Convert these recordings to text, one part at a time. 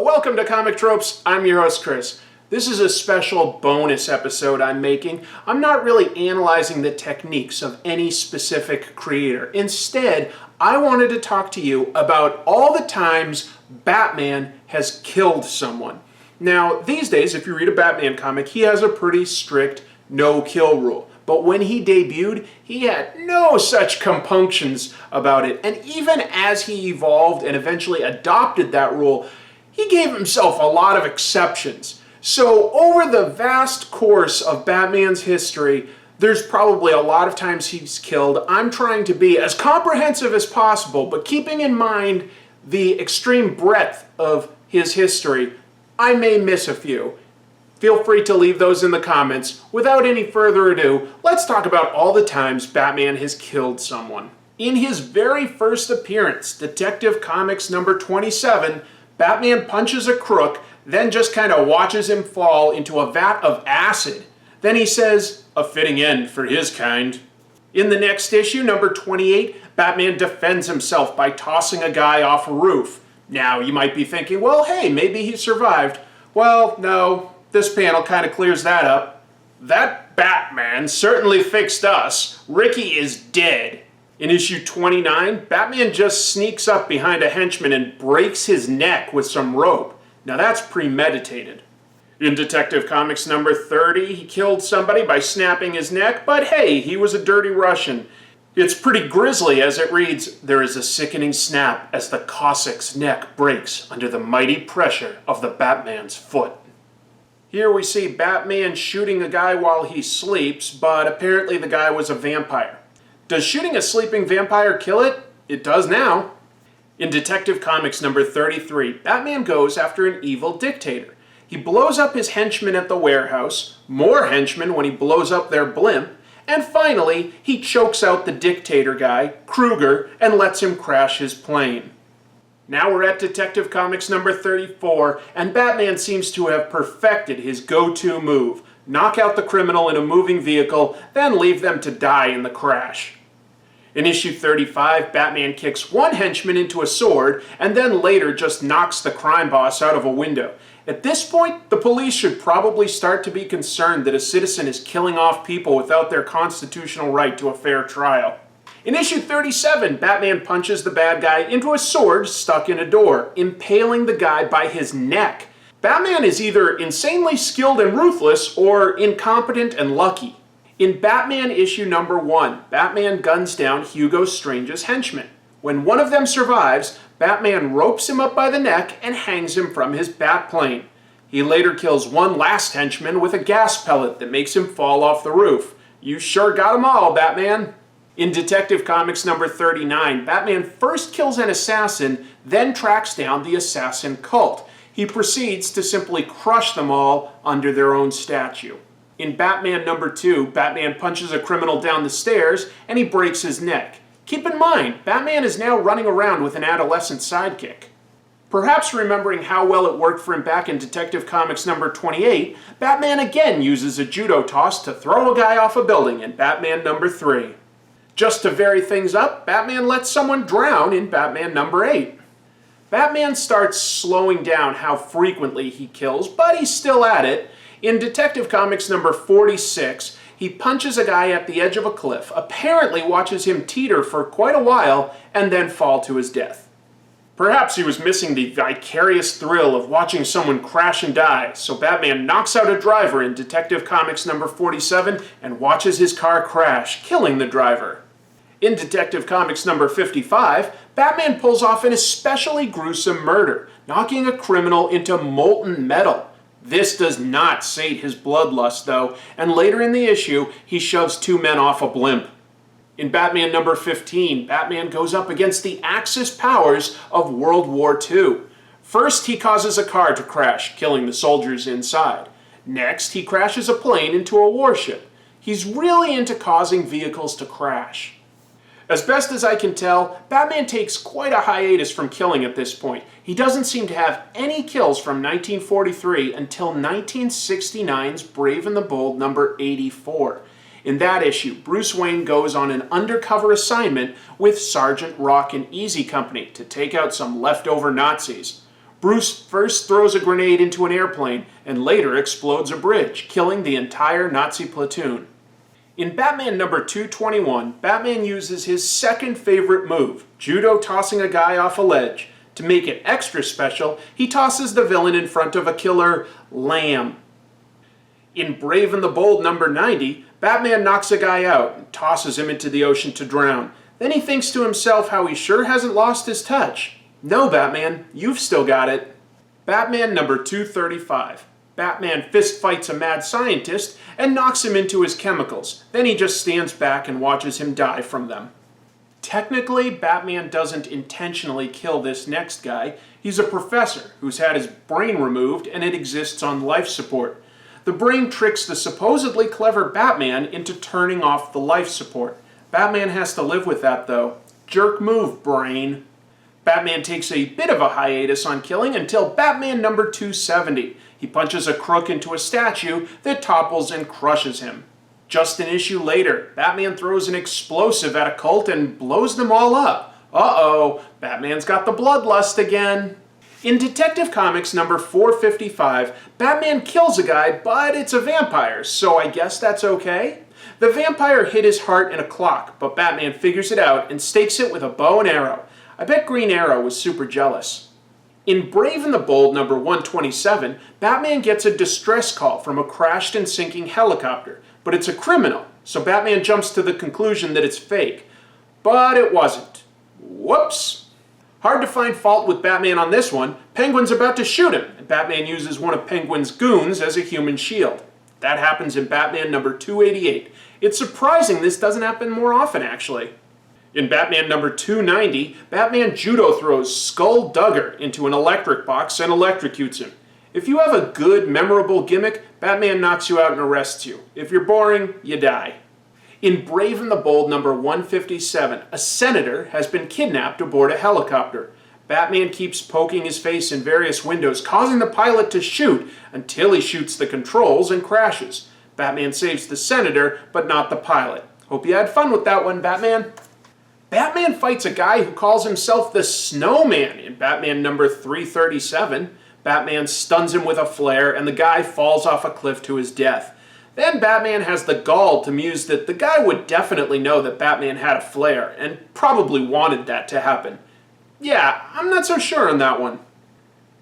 welcome to Comic Tropes. I'm your host, Chris. This is a special bonus episode I'm making. I'm not really analyzing the techniques of any specific creator. Instead, I wanted to talk to you about all the times Batman has killed someone. Now, these days, if you read a Batman comic, he has a pretty strict no-kill rule. But when he debuted, he had no such compunctions about it. And even as he evolved and eventually adopted that rule, he gave himself a lot of exceptions. So over the vast course of Batman's history, there's probably a lot of times he's killed. I'm trying to be as comprehensive as possible, but keeping in mind the extreme breadth of his history, I may miss a few. Feel free to leave those in the comments. Without any further ado, let's talk about all the times Batman has killed someone. In his very first appearance, Detective Comics number 27, Batman punches a crook, then just kind of watches him fall into a vat of acid. Then he says, "A fitting end for his kind." In the next issue, number 28, Batman defends himself by tossing a guy off a roof. Now, you might be thinking, well, hey, maybe he survived. Well, no. This panel kind of clears that up. That Batman certainly fixed us. Ricky is dead. In issue 29, Batman just sneaks up behind a henchman and breaks his neck with some rope. Now that's premeditated. In Detective Comics number 30, he killed somebody by snapping his neck, but hey, he was a dirty Russian. It's pretty grisly as it reads, "There is a sickening snap as the Cossack's neck breaks under the mighty pressure of the Batman's foot." Here we see Batman shooting a guy while he sleeps, but apparently the guy was a vampire. Does shooting a sleeping vampire kill it? It does now. In Detective Comics number 33, Batman goes after an evil dictator. He blows up his henchmen at the warehouse, more henchmen when he blows up their blimp, and finally, he chokes out the dictator guy, Kruger, and lets him crash his plane. Now we're at Detective Comics number 34, and Batman seems to have perfected his go-to move. Knock out the criminal in a moving vehicle, then leave them to die in the crash. In issue 35, Batman kicks one henchman into a sword, and then later just knocks the crime boss out of a window. At this point, the police should probably start to be concerned that a citizen is killing off people without their constitutional right to a fair trial. In issue 37, Batman punches the bad guy into a sword stuck in a door, impaling the guy by his neck. Batman is either insanely skilled and ruthless, or incompetent and lucky. In Batman issue number 1, Batman guns down Hugo Strange's henchmen. When one of them survives, Batman ropes him up by the neck and hangs him from his Batplane. He later kills one last henchman with a gas pellet that makes him fall off the roof. You sure got them all, Batman. In Detective Comics number 39, Batman first kills an assassin, then tracks down the assassin cult. He proceeds to simply crush them all under their own statue. In Batman number 2, Batman punches a criminal down the stairs and he breaks his neck. Keep in mind, Batman is now running around with an adolescent sidekick. Perhaps remembering how well it worked for him back in Detective Comics number 28, Batman again uses a judo toss to throw a guy off a building in Batman number 3. Just to vary things up, Batman lets someone drown in Batman number 8. Batman starts slowing down how frequently he kills, but he's still at it. In Detective Comics number 46, he punches a guy at the edge of a cliff, apparently watches him teeter for quite a while, and then fall to his death. Perhaps he was missing the vicarious thrill of watching someone crash and die, so Batman knocks out a driver in Detective Comics number 47 and watches his car crash, killing the driver. In Detective Comics number 55, Batman pulls off an especially gruesome murder, knocking a criminal into molten metal. This does not sate his bloodlust, though, and later in the issue, he shoves two men off a blimp. In Batman number 15, Batman goes up against the Axis powers of World War II. First, he causes a car to crash, killing the soldiers inside. Next, he crashes a plane into a warship. He's really into causing vehicles to crash. As best as I can tell, Batman takes quite a hiatus from killing at this point. He doesn't seem to have any kills from 1943 until 1969's Brave and the Bold number 84. In that issue, Bruce Wayne goes on an undercover assignment with Sergeant Rock and Easy Company to take out some leftover Nazis. Bruce first throws a grenade into an airplane and later explodes a bridge, killing the entire Nazi platoon. In Batman number 221, Batman uses his second favorite move, judo tossing a guy off a ledge. To make it extra special, he tosses the villain in front of a killer lamb. In Brave and the Bold number 90, Batman knocks a guy out and tosses him into the ocean to drown. Then he thinks to himself how he sure hasn't lost his touch. No, Batman, you've still got it. Batman number 235. Batman fist fights a mad scientist and knocks him into his chemicals. Then he just stands back and watches him die from them. Technically, Batman doesn't intentionally kill this next guy. He's a professor who's had his brain removed and it exists on life support. The brain tricks the supposedly clever Batman into turning off the life support. Batman has to live with that though. Jerk move, brain. Batman takes a bit of a hiatus on killing until Batman number 270. He punches a crook into a statue that topples and crushes him. Just an issue later, Batman throws an explosive at a cult and blows them all up. Uh-oh, Batman's got the bloodlust again. In Detective Comics number 455, Batman kills a guy, but it's a vampire, so I guess that's okay. The vampire hit his heart in a clock, but Batman figures it out and stakes it with a bow and arrow. I bet Green Arrow was super jealous. In Brave and the Bold number 127, Batman gets a distress call from a crashed and sinking helicopter, but it's a criminal, so Batman jumps to the conclusion that it's fake. But it wasn't. Whoops! Hard to find fault with Batman on this one. Penguin's about to shoot him, and Batman uses one of Penguin's goons as a human shield. That happens in Batman number 288. It's surprising this doesn't happen more often, actually. In Batman number 290, Batman judo throws Skull Duggar into an electric box and electrocutes him. If you have a good, memorable gimmick, Batman knocks you out and arrests you. If you're boring, you die. In Brave and the Bold number 157, a senator has been kidnapped aboard a helicopter. Batman keeps poking his face in various windows, causing the pilot to shoot until he shoots the controls and crashes. Batman saves the senator, but not the pilot. Hope you had fun with that one, Batman. Batman fights a guy who calls himself the Snowman in Batman number 337. Batman stuns him with a flare, and the guy falls off a cliff to his death. Then Batman has the gall to muse that the guy would definitely know that Batman had a flare, and probably wanted that to happen. Yeah, I'm not so sure on that one.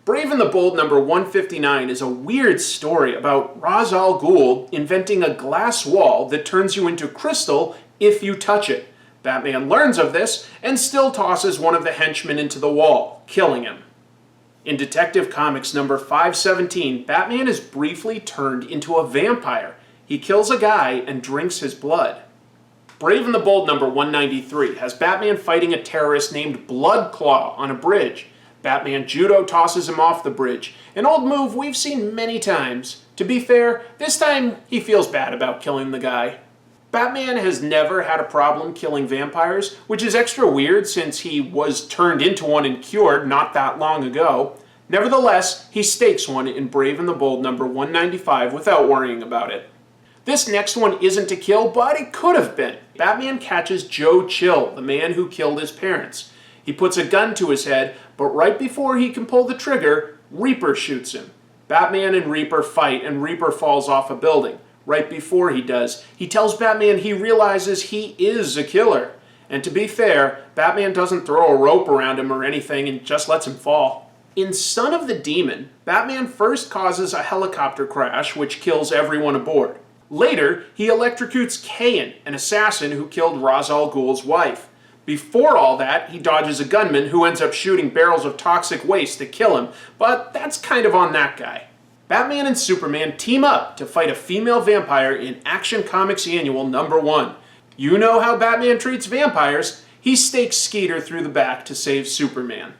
Brave and the Bold number 159 is a weird story about Ra's al Ghul inventing a glass wall that turns you into crystal if you touch it. Batman learns of this and still tosses one of the henchmen into the wall, killing him. In Detective Comics number 517, Batman is briefly turned into a vampire. He kills a guy and drinks his blood. Brave and the Bold number 193 has Batman fighting a terrorist named Bloodclaw on a bridge. Batman judo tosses him off the bridge, an old move we've seen many times. To be fair, this time he feels bad about killing the guy. Batman has never had a problem killing vampires, which is extra weird since he was turned into one and cured not that long ago. Nevertheless, he stakes one in Brave and the Bold number 195 without worrying about it. This next one isn't a kill, but it could have been. Batman catches Joe Chill, the man who killed his parents. He puts a gun to his head, but right before he can pull the trigger, Reaper shoots him. Batman and Reaper fight, and Reaper falls off a building. Right before he does, he tells Batman he realizes he is a killer. And to be fair, Batman doesn't throw a rope around him or anything and just lets him fall. In Son of the Demon, Batman first causes a helicopter crash which kills everyone aboard. Later, he electrocutes Kayan, an assassin who killed Ra's al Ghul's wife. Before all that, he dodges a gunman who ends up shooting barrels of toxic waste to kill him, but that's kind of on that guy. Batman and Superman team up to fight a female vampire in Action Comics Annual number 1. You know how Batman treats vampires. He stakes Skeeter through the back to save Superman.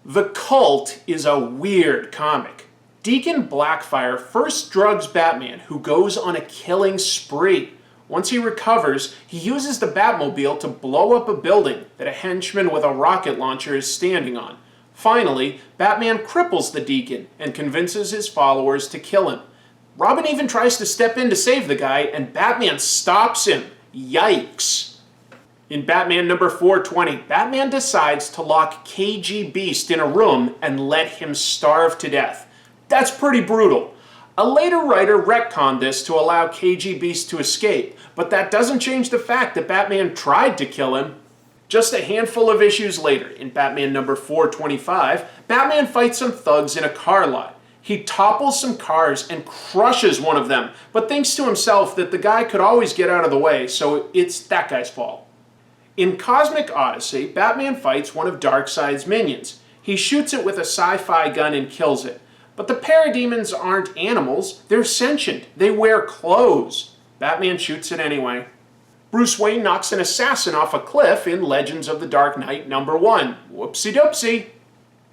The Cult is a weird comic. Deacon Blackfire first drugs Batman, who goes on a killing spree. Once he recovers, he uses the Batmobile to blow up a building that a henchman with a rocket launcher is standing on. Finally, Batman cripples the Deacon and convinces his followers to kill him. Robin even tries to step in to save the guy, and Batman stops him. Yikes. In Batman number 420, Batman decides to lock KG Beast in a room and let him starve to death. That's pretty brutal. A later writer retconned this to allow KG Beast to escape, but that doesn't change the fact that Batman tried to kill him. Just a handful of issues later, in Batman number 425, Batman fights some thugs in a car lot. He topples some cars and crushes one of them, but thinks to himself that the guy could always get out of the way, so it's that guy's fault. In Cosmic Odyssey, Batman fights one of Darkseid's minions. He shoots it with a sci-fi gun and kills it. But the parademons aren't animals, they're sentient. They wear clothes. Batman shoots it anyway. Bruce Wayne knocks an assassin off a cliff in Legends of the Dark Knight number 1. Whoopsie doopsie.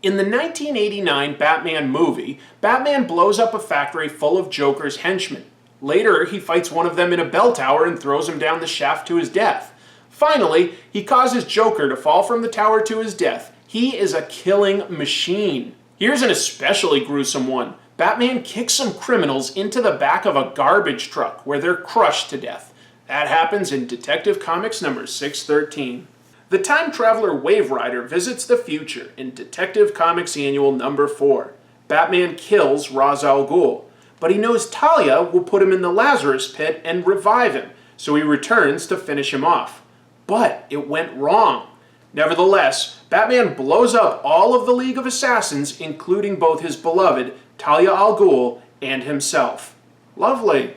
In the 1989 Batman movie, Batman blows up a factory full of Joker's henchmen. Later, he fights one of them in a bell tower and throws him down the shaft to his death. Finally, he causes Joker to fall from the tower to his death. He is a killing machine. Here's an especially gruesome one. Batman kicks some criminals into the back of a garbage truck where they're crushed to death. That happens in Detective Comics number 613. The time traveler Wave Rider visits the future in Detective Comics Annual number 4. Batman kills Ra's al Ghul, but he knows Talia will put him in the Lazarus pit and revive him, so he returns to finish him off. But it went wrong. Nevertheless, Batman blows up all of the League of Assassins, including both his beloved Talia al Ghul and himself. Lovely.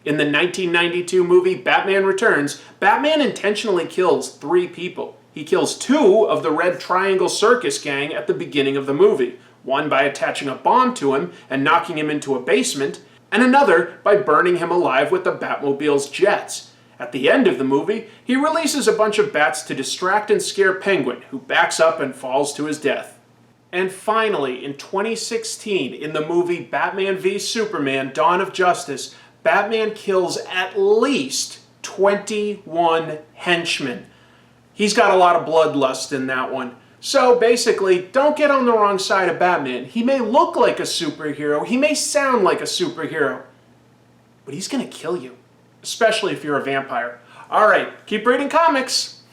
In the 1992 movie Batman Returns, Batman intentionally kills 3 people. He kills 2 of the Red Triangle Circus gang at the beginning of the movie, one by attaching a bomb to him and knocking him into a basement, and another by burning him alive with the Batmobile's jets. At the end of the movie, he releases a bunch of bats to distract and scare Penguin, who backs up and falls to his death. And finally, in 2016, in the movie Batman v Superman: Dawn of Justice, Batman kills at least 21 henchmen. He's got a lot of bloodlust in that one. So basically, don't get on the wrong side of Batman. He may look like a superhero, he may sound like a superhero, but he's gonna kill you. Especially if you're a vampire. Alright, keep reading comics!